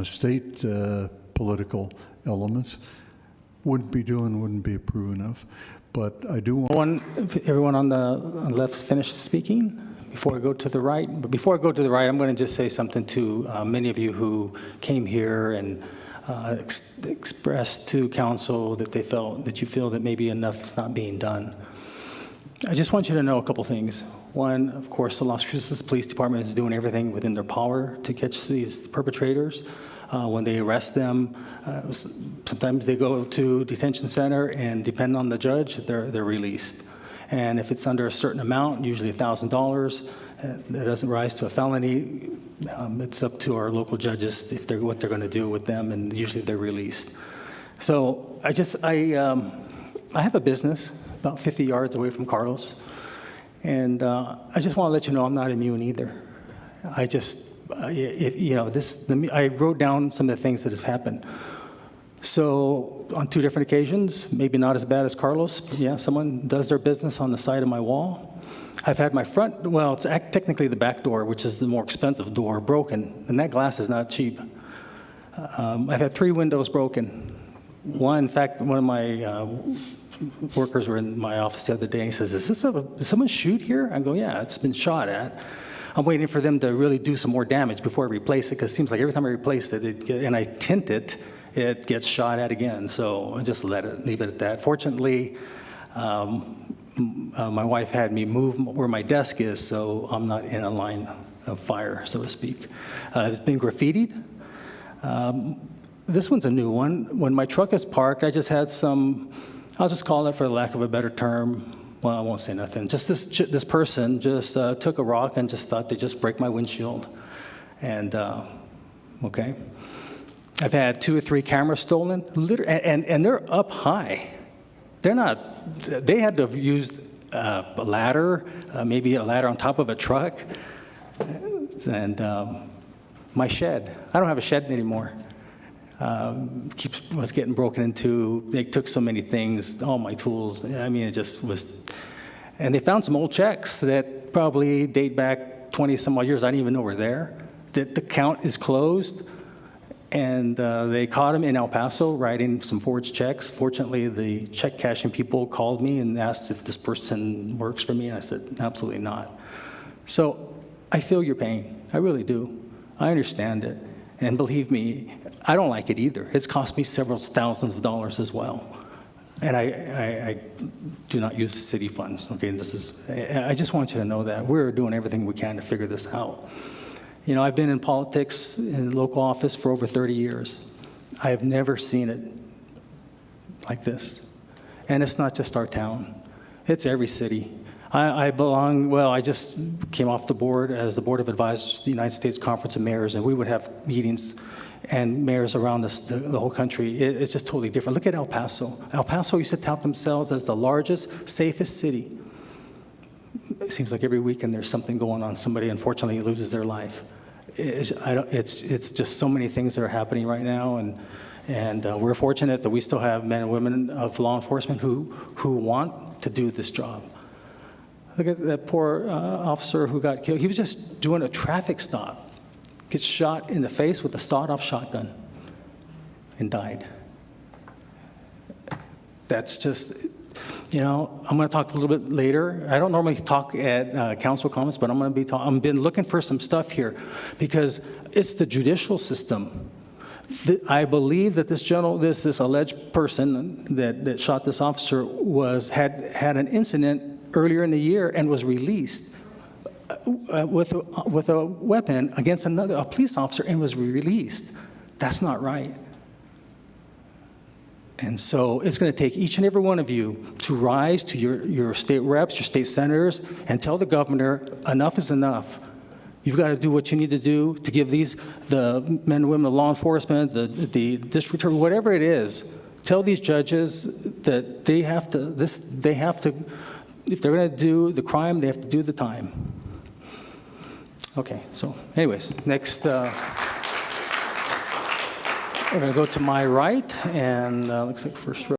state political elements wouldn't be doing, wouldn't be approving of. But I do want... Everyone on the left's finished speaking before I go to the right. But before I go to the right, I'm going to just say something to many of you who came here and expressed to council that they felt that you feel that maybe enough's not being done. I just want you to know a couple things. One, of course, the Las Cruces Police Department is doing everything within their power to catch these perpetrators. When they arrest them, sometimes they go to detention center, and depending on the judge, they're released. And if it's under a certain amount, usually $1,000, that doesn't rise to a felony, it's up to our local judges if what they're going to do with them, and usually they're released. So I have a business about 50 yards away from Carlos, and I just want to let you know I'm not immune either. I wrote down some of the things that have happened. So on 2 different occasions, maybe not as bad as Carlos, but yeah, someone does their business on the side of my wall. I've had my front, well, it's technically the back door, which is the more expensive door, broken, and that glass is not cheap. I've had 3 windows broken. One, in fact, one of my workers were in my office the other day, and he says, did someone shoot here? I go, yeah, it's been shot at. I'm waiting for them to really do some more damage before I replace it, because it seems like every time I replace it, and I tint it, it gets shot at again. So I just leave it at that. Fortunately, my wife had me move where my desk is, so I'm not in a line of fire, so to speak. It's been graffitied. This one's a new one. When my truck is parked, I just had some, I'll just call it, for the lack of a better term, well, I won't say nothing. Just this person just took a rock and just thought they'd just break my windshield. And, okay. I've had 2 or 3 cameras stolen, and they're up high. They're not, they had to have used a ladder, maybe a ladder on top of a truck. And my shed, I don't have a shed anymore. Was getting broken into. They took so many things, all my tools. I mean, it just was. And they found some old checks that probably date back 20 some odd years. I didn't even know were there. The account is closed. And they caught him in El Paso writing some forged checks. Fortunately, the check cashing people called me and asked if this person works for me. And I said, absolutely not. So I feel your pain. I really do. I understand it. And believe me, I don't like it either. It's cost me several thousands of dollars as well. And I do not use the city funds. Okay, I just want you to know that. We're doing everything we can to figure this out. You know, I've been in politics in local office for over 30 years. I have never seen it like this. And it's not just our town. It's every city. I belong, well, I just came off the board as the Board of Advisors of the United States Conference of Mayors, and we would have meetings and mayors around the whole country. It's just totally different. Look at El Paso. El Paso used to tout themselves as the largest, safest city. It seems like every weekend there's something going on. Somebody, unfortunately, loses their life. It's just so many things that are happening right now, and we're fortunate that we still have men and women of law enforcement who want to do this job. Look at that poor officer who got killed. He was just doing a traffic stop, gets shot in the face with a sawed-off shotgun, and died. That's just, you know, I'm going to talk a little bit later. I don't normally talk at council comments, but I'm going to be talking. I've been looking for some stuff here because it's the judicial system. I believe that this alleged person that shot this officer had an incident earlier in the year and was released with a weapon against a police officer and was released. That's not right. And so it's going to take each and every one of you to rise to your state reps, your state senators, and tell the governor enough is enough. You've got to do what you need to do to give the men and women of law enforcement, the district attorney, whatever it is, tell these judges that they have to, if they're going to do the crime, they have to do the time. Okay, so anyways, next, we're going to go to my right, and looks like first row.